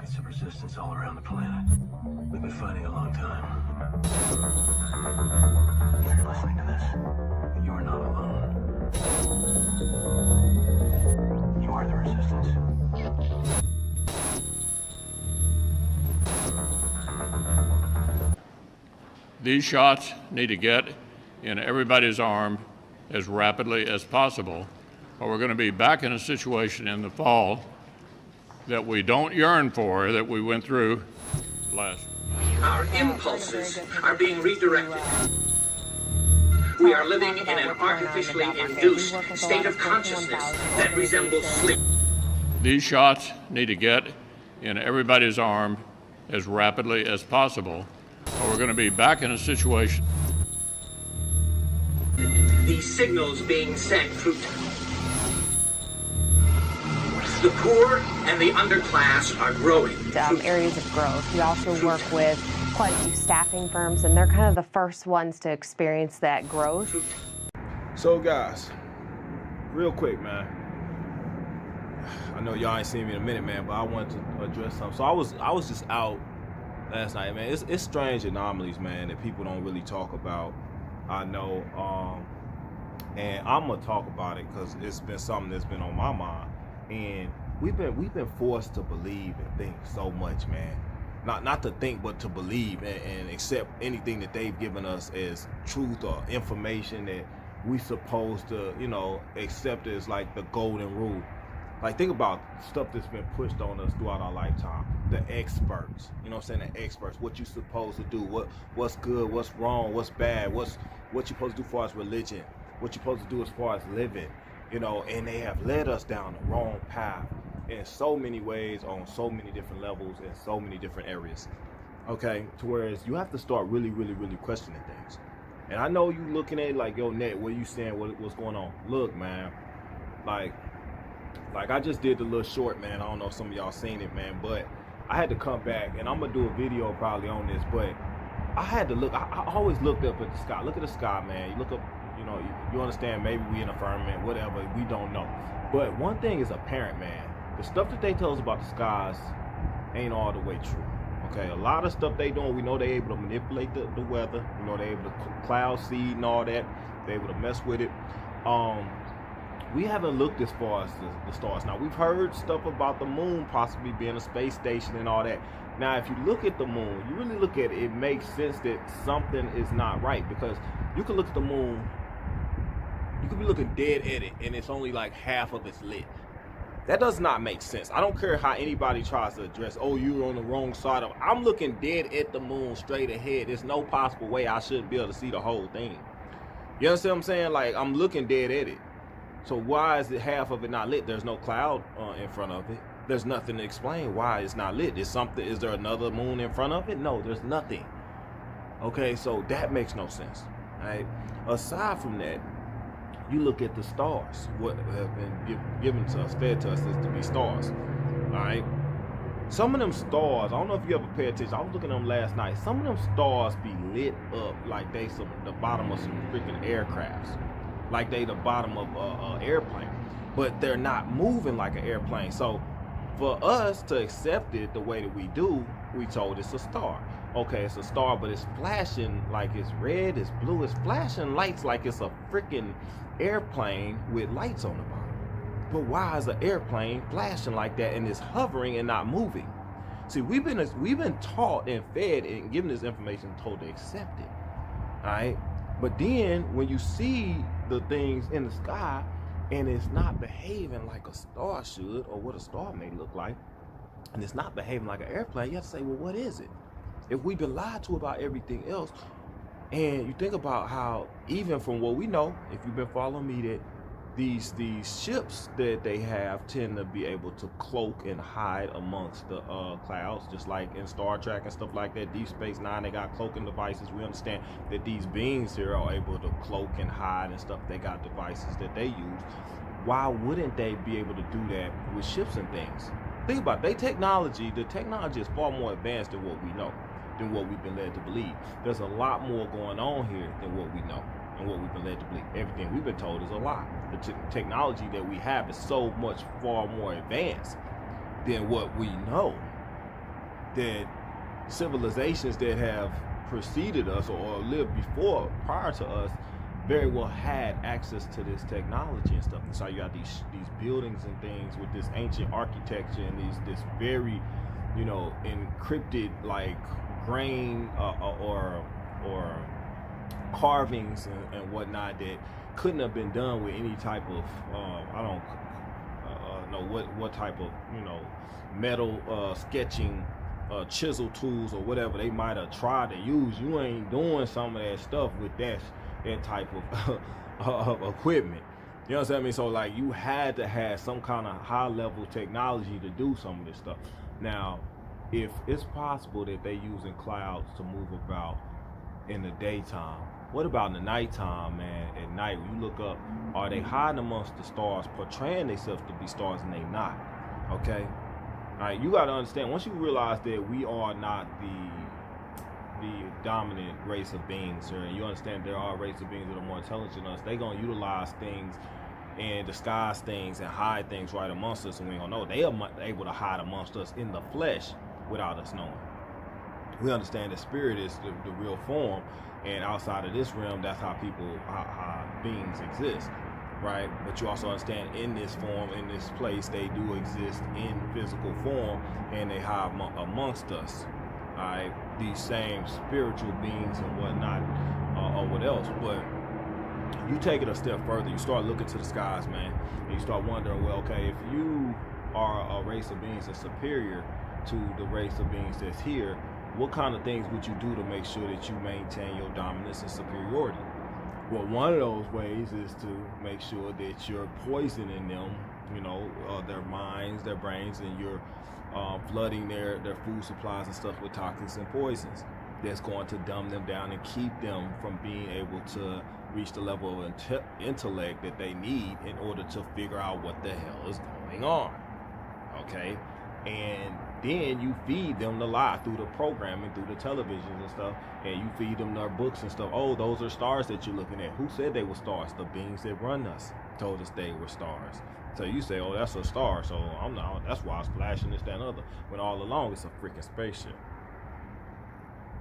pockets of resistance all around the planet. We've been fighting a long time. If you're listening to this, you are not alone. You are the resistance. These shots need to get in everybody's arm as rapidly as possible, or we're going to be back in a situation in the fall that we don't yearn for, that we went through last. Our impulses are being redirected. We are living in an artificially induced state of consciousness that resembles sleep. These shots need to get in everybody's arm as rapidly as possible, or we're going to be back in a situation. These signals being sent through the poor and the underclass are growing. Areas of growth. We also work with quite a few staffing firms, and they're kind of the first ones to experience that growth. So guys, real quick, man. I know y'all ain't seen me in a minute, man, but I wanted to address something. So I was just out last night, man. It's strange anomalies, man, that people don't really talk about. I know, and I'm gonna talk about it because it's been something that's been on my mind. And we've been forced to believe and think so much, man. Not to think, but to believe and accept anything that they've given us as truth or information that we supposed to, accept as like the golden rule. Like, think about stuff that's been pushed on us throughout our lifetime. The experts, the experts, what you supposed to do, what's good, what's wrong, what's bad, what you supposed to do as far as religion, what you supposed to do as far as living. And they have led us down the wrong path in so many ways, on so many different levels, in so many different areas. Okay, to whereas you have to start really, really, really questioning things. And I know you looking at it like, yo, Ned, what are you saying? What's going on? Look, man, like I just did the little short, man. I don't know if some of y'all seen it, man, but I had to come back, and I'm gonna do a video probably on this, but I had to look. I always looked up at the sky. Look at the sky, man. You look up. You understand, maybe we in a firmament, whatever, we don't know. But one thing is apparent, man. The stuff that they tell us about the skies ain't all the way true. Okay, a lot of stuff they doing, we know they able to manipulate the weather. We know they able to cloud seed and all that. They able to mess with it. We haven't looked as far as the stars. Now, we've heard stuff about the moon possibly being a space station and all that. Now, if you look at the moon, you really look at it, it makes sense that something is not right, because you can look at the moon, you could be looking dead at it, and it's only like half of it's lit. That does not make sense. I don't care how anybody tries to address, oh, you're on the wrong side of it. I'm looking dead at the moon straight ahead. There's no possible way I shouldn't be able to see the whole thing. You understand what I'm saying? Like, I'm looking dead at it. So why is it half of it not lit? There's no cloud in front of it. There's nothing to explain why it's not lit. Is there another moon in front of it? No, there's nothing. Okay, so that makes no sense. Right? Aside from that, you look at the stars. What have been given to us, fed to us, is to be stars. All right. Some of them stars, I don't know if you ever pay attention. I was looking at them last night. Some of them stars be lit up like they the bottom of some freaking aircrafts, like they the bottom of an airplane, but they're not moving like an airplane. So for us to accept it the way that we do, we told it's a star. Okay, it's a star, but it's flashing like it's red, it's blue, it's flashing lights like it's a freaking airplane with lights on the bottom. But why is an airplane flashing like that and it's hovering and not moving? See, we've been taught and fed and given this information, told to accept it. All right, but then when you see the things in the sky and it's not behaving like a star should, or what a star may look like, and it's not behaving like an airplane, you have to say, well, what is it? If we've been lied to about everything else, and you think about how, even from what we know, if you've been following me, that these ships that they have tend to be able to cloak and hide amongst the clouds, just like in Star Trek and stuff like that. Deep Space Nine, they got cloaking devices. We understand that these beings here are able to cloak and hide and stuff. They got devices that they use. Why wouldn't they be able to do that with ships and things? Think about it. The technology is far more advanced than what we know, than what we've been led to believe. There's a lot more going on here than what we know and what we've been led to believe. Everything we've been told is a lie. The technology that we have is so much far more advanced than what we know. that civilizations that have preceded us or lived before, prior to us, very well had access to this technology and stuff. And so you got these buildings and things with this ancient architecture and this very, you know, encrypted like grain or carvings and whatnot that couldn't have been done with any type of I don't know what type of, you know, metal sketching chisel tools or whatever they might have tried to use. You ain't doing some of that stuff with that type of equipment. You know what I mean? So like you had to have some kind of high level technology to do some of this stuff. Now, if it's possible that they using clouds to move about in the daytime, what about in the nighttime, man? At night, when you look up, are they hiding amongst the stars, portraying themselves to be stars, and they not? Okay? All right, you got to understand, once you realize that we are not the dominant race of beings, sir, and you understand there are race of beings that are more intelligent than us, they going to utilize things and disguise things and hide things right amongst us, and we don't know. They are able to hide amongst us in the flesh without us knowing. We understand that spirit is the real form, and outside of this realm, that's how how beings exist, right? But you also understand in this form, in this place, they do exist in physical form, and they hide amongst us, all right? These same spiritual beings and whatnot, or what else. But you take it a step further, you start looking to the skies, man, and you start wondering, well, okay, if you are a race of beings that's superior to the race of beings that's here, what kind of things would you do to make sure that you maintain your dominance and superiority? Well, one of those ways is to make sure that you're poisoning them, you know, their minds, their brains, and you're flooding their food supplies and stuff with toxins and poisons that's going to dumb them down and keep them from being able to reach the level of intellect that they need in order to figure out what the hell is going on. Okay? And then you feed them the lie through the programming, through the televisions and stuff, and you feed them their books and stuff. Oh, those are stars that you're looking at. Who said they were stars? The beings that run us told us they were stars. So you say, oh, that's a star, so I'm not, that's why it's flashing this, that, and other. When all along, it's a freaking spaceship.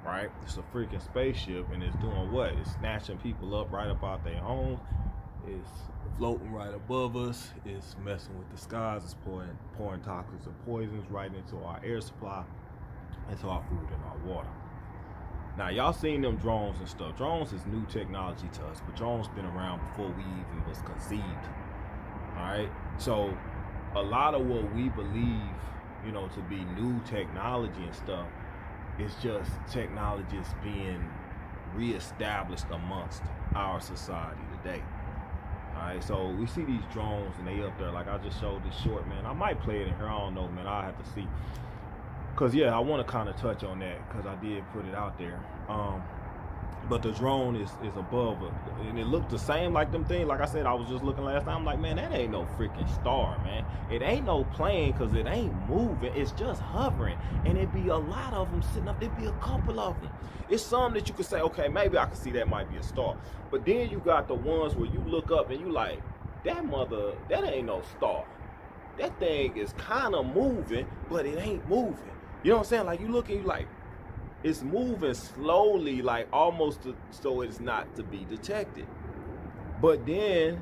Right? It's a freaking spaceship, and it's doing what? It's snatching people up right up out their homes. It's floating right above us. It's messing with the skies. It's pouring toxins and poisons right into our air supply, into our food and our water. Now, y'all seen them drones and stuff. Drones is new technology to us, but drones been around before we even was conceived. All right? So a lot of what we believe, you know, to be new technology and stuff, it's just technologies being reestablished amongst our society today. Alright, so we see these drones and they up there, like I just showed this short, man. I might play it in here, I don't know, man. I'll have to see. Cause yeah, I want to kind of touch on that because I did put it out there. But the drone is above it, and it looked the same like them things. Like I said, I was just looking last time. I'm like, man, that ain't no freaking star, man. It ain't no plane because it ain't moving. It's just hovering, and it'd be a lot of them sitting up. There'd be a couple of them. It's some that you could say, okay, maybe I can see that might be a star. But then you got the ones where you look up and you like, that ain't no star. That thing is kind of moving, but it ain't moving. You know what I'm saying? Like you look and you like, it's moving slowly, like almost so it's not to be detected. But then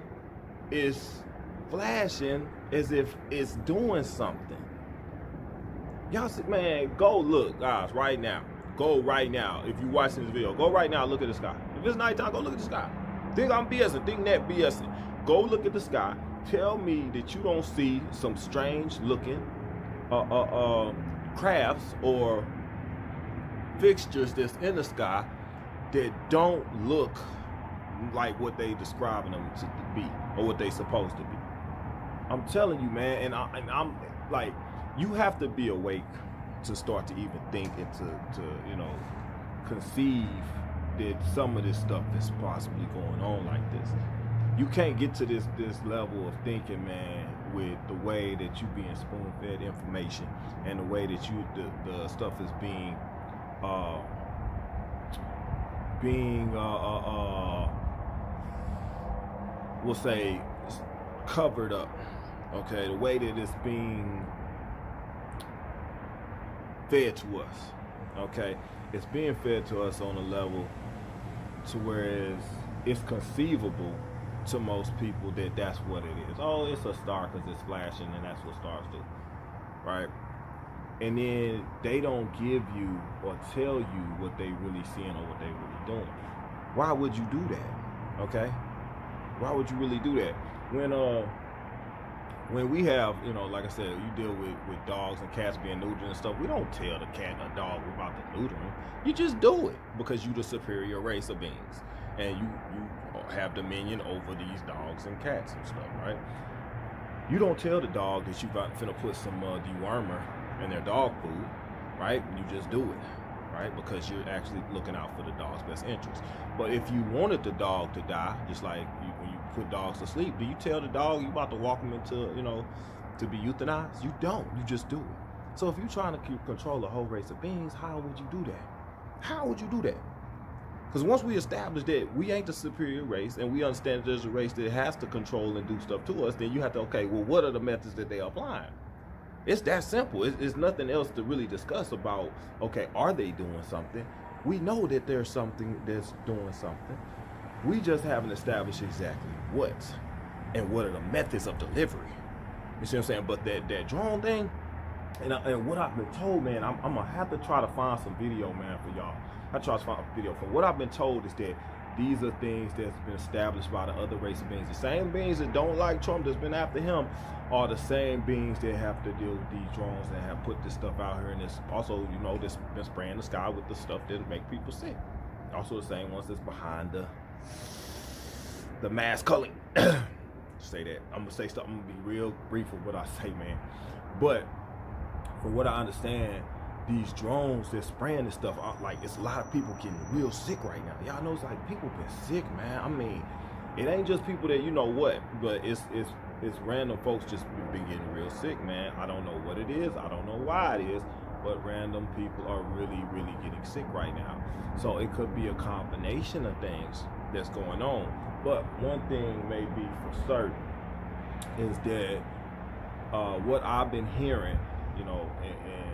it's flashing as if it's doing something. Y'all see, man, go look, guys, right now. Go right now. If you're watching this video, go right now, look at the sky. If it's nighttime, go look at the sky. Think I'm BSing, think that BSing. Go look at the sky. Tell me that you don't see some strange looking crafts or fixtures that's in the sky that don't look like what they describing them to be or what they supposed to be. I'm telling you, man, and I'm like, you have to be awake to start to even think and to you know, conceive that some of this stuff is possibly going on like this. You can't get to this level of thinking, man, with the way that you being spoon-fed information and the way that the stuff is being we'll say covered up. Okay, the way that it's being fed to us, okay? It's being fed to us on a level to where it's conceivable to most people that that's what it is. Oh, it's a star because it's flashing, and that's what stars do, right? And then they don't give you or tell you what they really seeing or what they really doing. Why would you do that? Okay? Why would you really do that? When we have, you know, like I said, you deal with dogs and cats being neutered and stuff, we don't tell the cat and the dog we're about to neuter them. You just do it because you're the superior race of beings. And you have dominion over these dogs and cats and stuff, right? You don't tell the dog that you're finna put some dewormer in their dog food, right? You just do it, right? Because you're actually looking out for the dog's best interest. But if you wanted the dog to die, just like when you put dogs to sleep, do you tell the dog you about to walk them into, you know, to be euthanized? You don't. You just do it. So if you're trying to control the whole race of beings, how would you do that? How would you do that? Because once we establish that we ain't the superior race and we understand that there's a race that has to control and do stuff to us, then you have to, okay, well, what are the methods that they're applying? It's that simple. It's nothing else to really discuss about, okay, are they doing something? We know that there's something that's doing something. We just haven't established exactly what and what are the methods of delivery. You see what I'm saying? But that drone thing, and what I've been told, man, I'm going to have to try to find some video, man, for y'all. I try to find a video. From what I've been told is that these are things that's been established by the other race of beings. The same beings that don't like Trump, that's been after him, are the same beings that have to deal with these drones and have put this stuff out here. And it's also, you know, that's been spraying the sky with the stuff that make people sick. Also the same ones that's behind the mass culling. Say that. I'm gonna say stuff. I'm gonna be real brief with what I say, man. But from what I understand, these drones that's spraying this stuff, like, it's a lot of people getting real sick right now. Y'all know, it's like people been sick, man. I mean, it ain't just people that you know what, but it's random folks just been getting real sick, man. I don't know what it is. I don't know why it is, but random people are really, really getting sick right now. So it could be a combination of things that's going on. But one thing may be for certain is that what I've been hearing, you know, and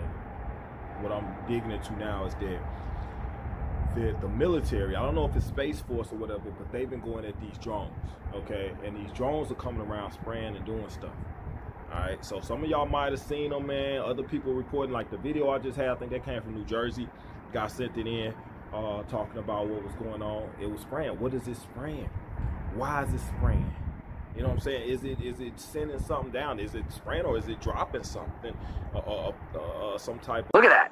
what I'm digging into now is that the military, I don't know if it's Space Force or whatever, but they've been going at these drones, okay? And these drones are coming around spraying and doing stuff, all right? So some of y'all might have seen them, man. Other people reporting, like the video I just had, I think that came from New Jersey. Guy sent it in, talking about what was going on. It was spraying. What is it spraying? Why is it spraying? You know what I'm saying? Is it sending something down? Is it spraying or is it dropping something? Some type of... Look at that.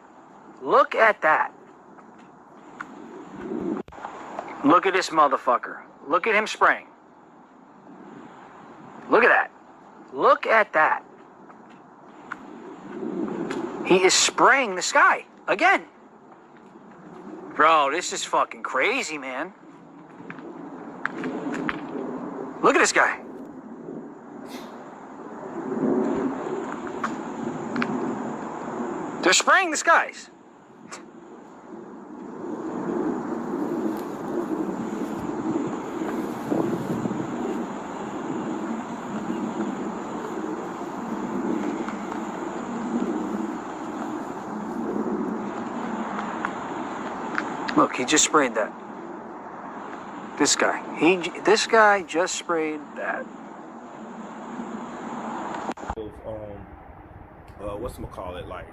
Look at that. Look at this motherfucker. Look at him spraying. Look at that. Look at that. He is spraying the sky again. Bro, this is fucking crazy, man. Look at this guy. They're spraying the skies. Look, he just sprayed that. This guy. This guy just sprayed that. Whatchamacallit, like,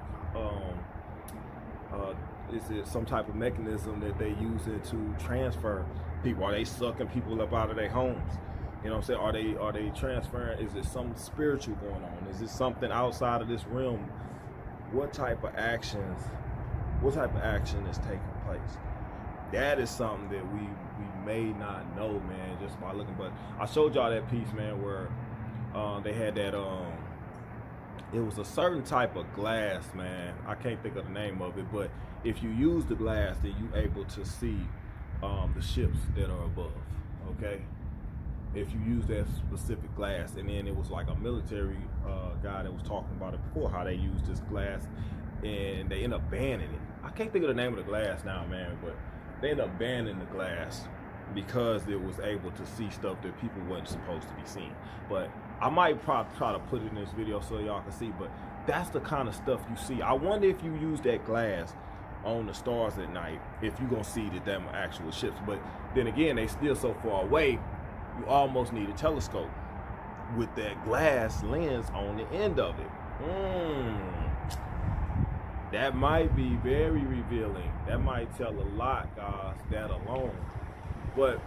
is it some type of mechanism that they use it to transfer people? Are they sucking people up out of their homes? You know what I'm saying? Are they transferring? Is it some spiritual going on? Is it something outside of this realm? What type of action is taking place? That is something that we may not know, man, just by looking. But I showed y'all that piece, man, where they had that it was a certain type of glass, man. I can't think of the name of it, but if you use the glass, then you're able to see the ships that are above, okay? If you use that specific glass. And then it was like a military guy that was talking about it before, how they used this glass and they end up banning it. I can't think of the name of the glass now, man, but they end up banning the glass because it was able to see stuff that people wasn't supposed to be seeing. But I might probably try to put it in this video so y'all can see, but that's the kind of stuff you see. I wonder if you use that glass on the stars at night, if you're gonna see that them actual ships. But then again, they still so far away, you almost need a telescope with that glass lens on the end of it. That might be very revealing. That might tell a lot, guys, that alone. But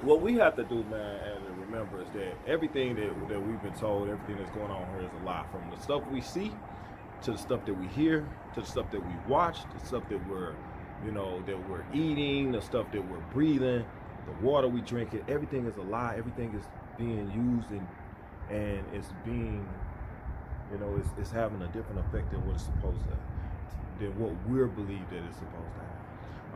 what we have to do, man, and remember is that everything that we've been told, everything that's going on here is a lie. From the stuff we see, to the stuff that we hear, to the stuff that we watch, the stuff that we're, that we're eating, the stuff that we're breathing, the water we drink, everything is a lie. Everything is being used and it's being, it's having a different effect than what it's supposed to, than what we're believed that it's supposed to have.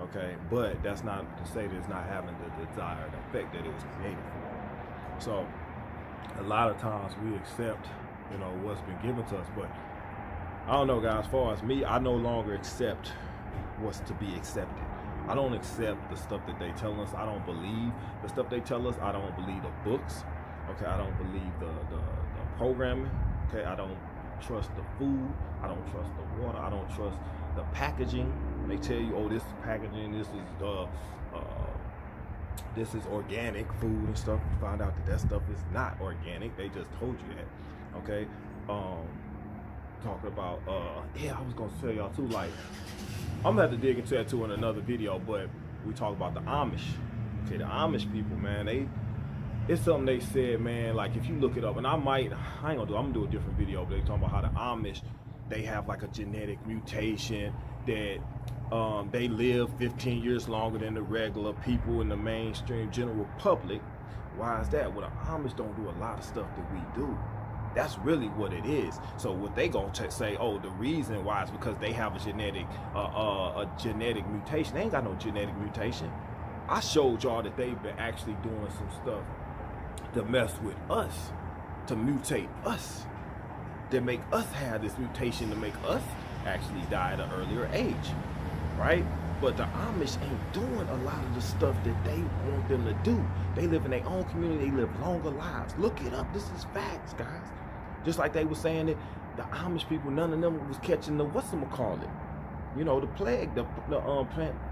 Okay, but that's not to say that it's not having the desired effect that it was created for. So a lot of times we accept, what's been given to us, but I don't know, guys. As far as me, I no longer accept what's to be accepted. I don't accept the stuff that they tell us. I don't believe the stuff they tell us. I don't believe the books. Okay, I don't believe the programming. Okay, I don't trust the food. I don't trust the water. I don't trust the packaging. They tell you, oh, this is packaging. This is organic food and stuff. You find out that stuff is not organic. They just told you that. Okay. Talking about I was gonna tell y'all too, like, I'm gonna have to dig into that too in another video, but we talk about the Amish. Okay, the Amish people, man, it's something they said, man, like if you look it up, and I'm gonna do a different video, but they talking about how the Amish, they have like a genetic mutation that they live 15 years longer than the regular people in the mainstream general public. Why is that? Well, the Amish don't do a lot of stuff that we do. That's really what it is. So what they gonna say, oh, the reason why is because they have a genetic mutation. They ain't got no genetic mutation. I showed y'all that they've been actually doing some stuff to mess with us, to mutate us, to make us have this mutation, to make us actually die at an earlier age, right? But the Amish ain't doing a lot of the stuff that they want them to do. They live in their own community. They live longer lives. Look it up. This is facts, guys. Just like they were saying that the Amish people, none of them was catching the whatchamacallit. The plague, the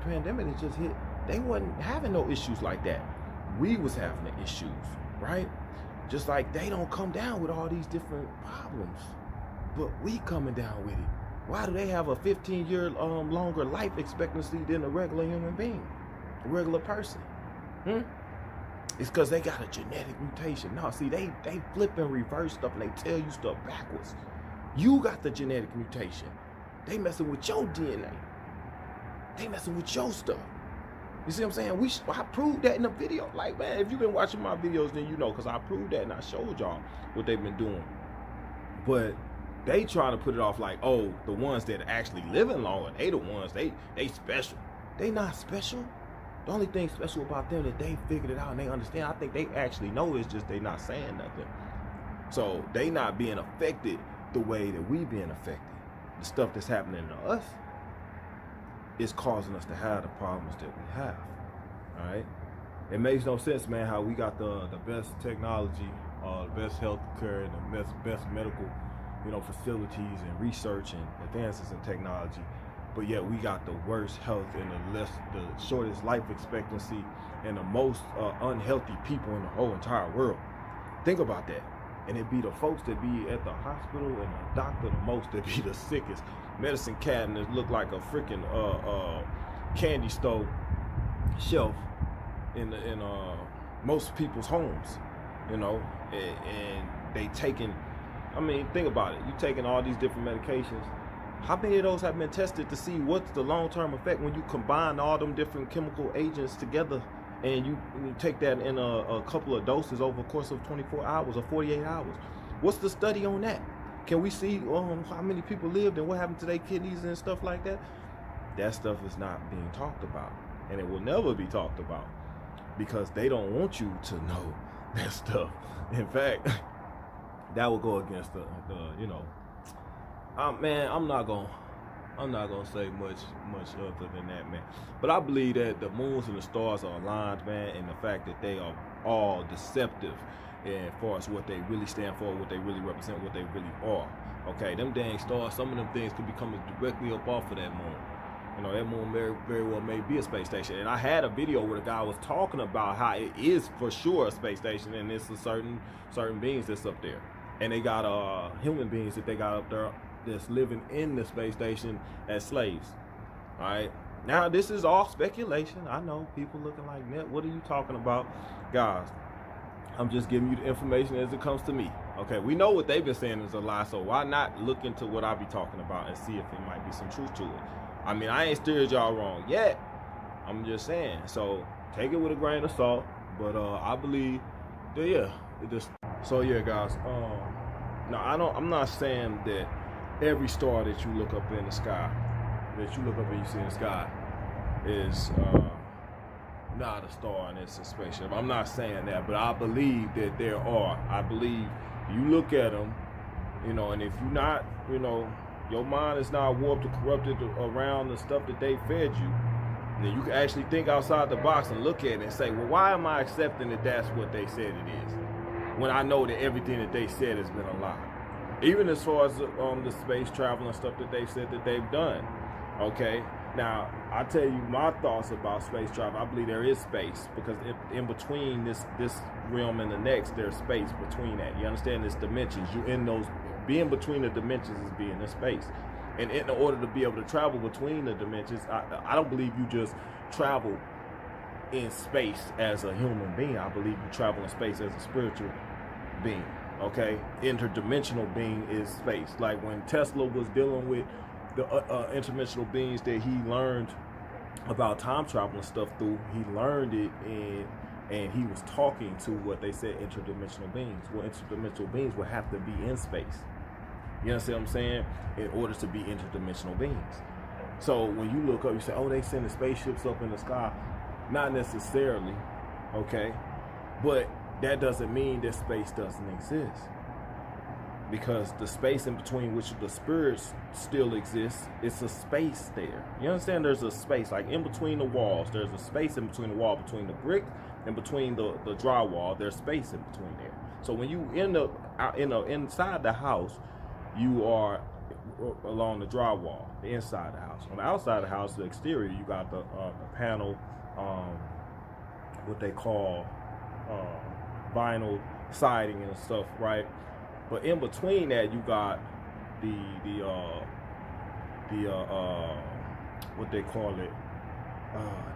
pandemic that just hit. They wasn't having no issues like that. We was having the issues, right? Just like they don't come down with all these different problems, but we coming down with it. Why do they have a 15-year longer life expectancy than a regular human being, a regular person? It's because they got a genetic mutation. No, see, they flip and reverse stuff, and they tell you stuff backwards. You got the genetic mutation. They messing with your DNA. They messing with your stuff. You see what I'm saying? I proved that in the video. Like, man, if you've been watching my videos, then you know, because I proved that and I showed y'all what they've been doing. But they trying to put it off like, oh, the ones that are actually living longer, they the ones, they special. They not special. The only thing special about them that they figured it out and they understand, I think they actually know, is just they not saying nothing. So they not being affected the way that we being affected. The stuff that's happening to us is causing us to have the problems that we have. All right? It makes no sense, man, how we got the best technology, the best health care, and the best medical, facilities and research and advances in technology, but yet we got the worst health and the shortest life expectancy and the most unhealthy people in the whole entire world. Think about that. And it be the folks that be at the hospital and the doctor the most that be the sickest. Medicine cabinets look like a freaking candy store shelf in most people's homes, and they taking, think about it. You taking all these different medications. How many of those have been tested to see what's the long-term effect when you combine all them different chemical agents together, and you take that in a couple of doses over a course of 24 hours or 48 hours? What's the study on that? Can we see how many people lived and what happened to their kidneys and stuff like that? That stuff is not being talked about, and it will never be talked about because they don't want you to know that stuff. In fact, that will go against the man, I'm not gonna say much other than that, man. But I believe that the moons and the stars are aligned, man, and the fact that they are all deceptive as far as what they really stand for, what they really represent, what they really are. Okay, them dang stars, some of them things could be coming directly up off of that moon. You know, that moon very well may be a space station. And I had a video where the guy was talking about how it is for sure a space station, and it's a certain beings that's up there. And they got human beings that they got up there that's living in the space station as slaves. All right. Now, this is all speculation. I know people looking like, Net, what are you talking about? Guys, I'm just giving you the information as it comes to me. Okay, we know what they've been saying is a lie, so why not look into what I be talking about and see if it might be some truth to it? I mean, I ain't steered y'all wrong yet. I'm just saying. So take it with a grain of salt. But I believe that, yeah, it just. So yeah, guys. No, I'm not saying that every star that you look up in the sky, that you look up and you see in the sky, is not a star and it's a spaceship. I'm not saying that, but I believe that there are. I believe you look at them, you know, and if you're not, you know, your mind is not warped or corrupted around the stuff that they fed you, then you can actually think outside the box and look at it and say, well, why am I accepting that that's what they said it is, when I know that everything that they said has been a lie? Even as far as the space travel and stuff that they said that they've done. Okay, now I tell you my thoughts about space travel. I believe there is space, because in between this realm and the next, there's space between that. You understand? There's dimensions. You in those, being between the dimensions is being in space. And in order to be able to travel between the dimensions, I don't believe you just travel in space as a human being. I believe you travel in space as a spiritual being. Okay, interdimensional being is space. Like when Tesla was dealing with the interdimensional beings that he learned about time travel and stuff through, he learned it and he was talking to what they said interdimensional beings. Well, interdimensional beings would have to be in space. You understand what I'm saying? In order to be interdimensional beings. So when you look up, you say, oh, they sending spaceships up in the sky. Not necessarily, okay? But that doesn't mean that space doesn't exist. Because the space in between which the spirits still exists, it's a space there. You understand? There's a space, like in between the walls. There's a space in between the wall, between the brick and between the drywall. There's space in between there. So when you end up inside the house, you are along the drywall, the inside of the house. On the outside of the house, the exterior, you got the panel, what they call vinyl siding and stuff, right? But in between that, you got the what they call it.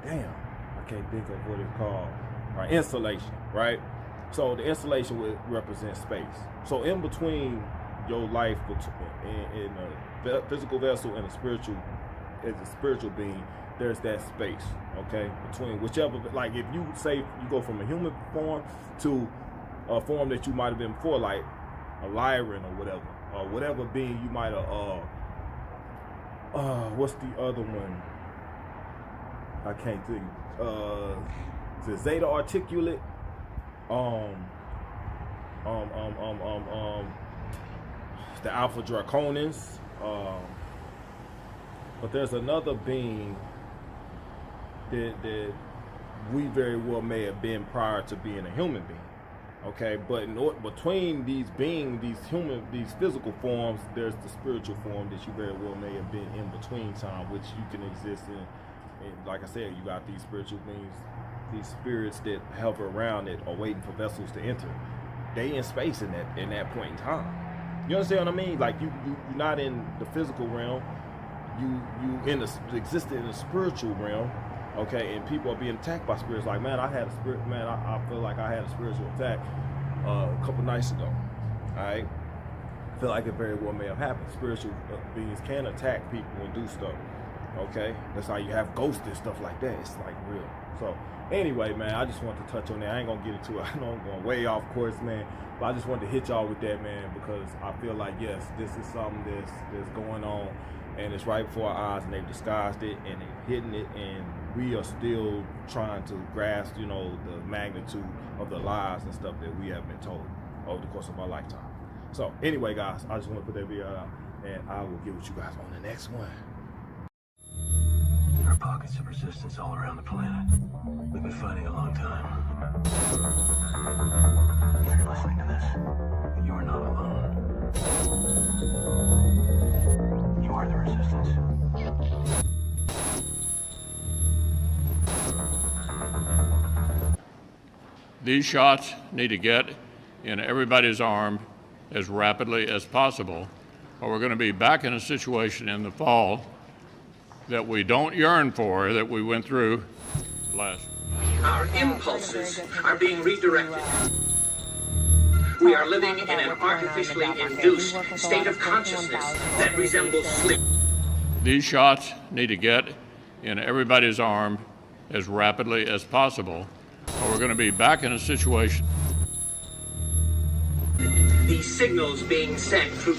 Damn, I can't think of what it's called. Insulation, right? So the insulation would represent space. So in between your life in a physical vessel and a spiritual, as a spiritual being, there's that space, okay? Between whichever, like if you say you go from a human form to a form that you might have been before, like a Lyran or whatever being you might have, what's the other one? I can't think. The Zeta Articulate, the Alpha Draconans, but there's another being that we very well may have been prior to being a human being. Okay, but between these beings, these physical forms, there's the spiritual form that you very well may have been in between time, which you can exist in. And like I said, you got these spiritual beings, these spirits that hover around it are waiting for vessels to enter. They in space in that point in time. You understand what I mean? Like you're not in the physical realm. You existed in the spiritual realm. Okay, and people are being attacked by spirits. Like, man, I feel like I had a spiritual attack a couple nights ago. All right, I feel like it very well may have happened. Spiritual beings can attack people and do stuff. Okay, that's how you have ghosts and stuff like that. It's like real. So anyway, man, I just wanted to touch on that. I ain't gonna get into it. I know I'm going way off course, man. But I just wanted to hit y'all with that, man, because I feel like, yes, this is something that's going on, and it's right before our eyes, and they've disguised it and they've hidden it, and we are still trying to grasp, the magnitude of the lies and stuff that we have been told over the course of our lifetime. So anyway, guys, I just want to put that video out, and I will get with you guys on the next one. There are pockets of resistance all around the planet. We've been fighting a long time. If you're listening to this, you are not alone. You are the resistance. These shots need to get in everybody's arm as rapidly as possible, or we're going to be back in a situation in the fall that we don't yearn for, that we went through last. Our impulses are being redirected. We are living in an artificially induced state of consciousness that resembles sleep. These shots need to get in everybody's arm as rapidly as possible, or we're going to be back in a situation. These signals being sent through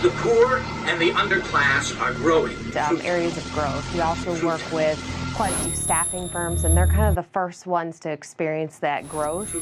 the poor and the underclass are growing. Areas of growth. We also work with quite a few staffing firms, and they're kind of the first ones to experience that growth.